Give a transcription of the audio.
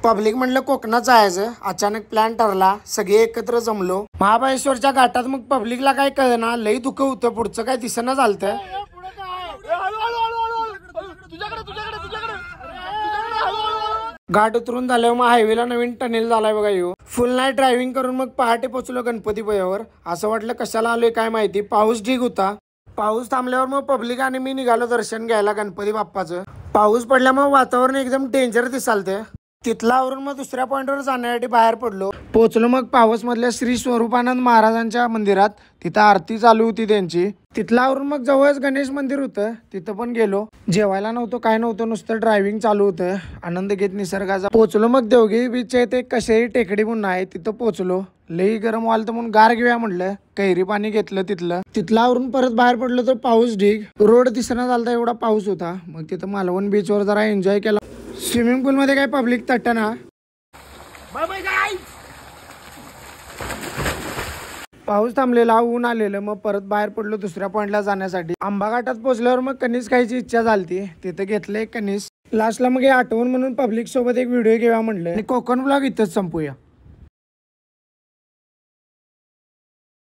Public म्हणलं कोकणात जायचं, अचानक प्लॅन ठरला, सगळे एकत्र जमलो महाबळेश्वरच्या घाटात। मग पब्लिकला काय कळना, लई दुःख होतं, पुढचं काय दिसना झालतं। घाट उतरून झाल्यावर मग हायवेला नवीन टनेल झालाय बघा ह्यो। फुल नाईट ड्रायव्हिंग करून मग पहाटे पोहोचलो गणपतीपुळ्यावर। असं वाटलं कशाला आलोय काय माहिती, पाऊस ढीग होता। पाऊस थांबल्यावर मग पब्लिक आणि मी निघालो दर्शन घ्यायला गणपती बाप्पाचं। पाऊस पडल्यामुळे वातावरण एकदम डेंजर दिसालतं। तिथला आवरून मग दुसऱ्या पॉइंटवर जाण्यासाठी बाहेर पडलो। पोहोचलो मग पावस मधल्या श्री स्वरूपानंद महाराजांच्या मंदिरात, तिथं आरती चालू होती त्यांची। तिथला आवरून मग जवळच गणेश मंदिर होतं, तिथं पण गेलो। जेवायला नव्हतं काय नव्हतं, नुसतं ड्रायव्हिंग चालू होतं, आनंद घेत निसर्गाचा। पोहोचलो मग देवगिरी बीचच्या इथे कशेरी टेकडी म्हणून आहे, तिथं पोहोचलो। लई गरम व्हालतं म्हणून गार घेऊया म्हणलं, कैरी पाणी घेतलं तिथला आवरून परत बाहेर पडलो तर पाऊस ढीग, रोड दिसना झालता एवढा पाऊस होता। मग तिथं मालवण बीचवर जरा एन्जॉय केला। स्विमिंग पूल मध्ये काय पब्लिक तटना। पाऊस थांबलेला, ऊन आलेलं, मग परत बाहेर पडलो दुसऱ्या पॉइंटला जाण्यासाठी। आंबा घाटात पोहोचल्यावर मग कणीस खायची इच्छा झालती, तिथे घेतलं एक कणीस। लास्टला मग हे आठवण म्हणून पब्लिक सोबत एक व्हिडिओ घेऊया म्हणलं आणि कोकण ब्लॉग इथंच संपूया।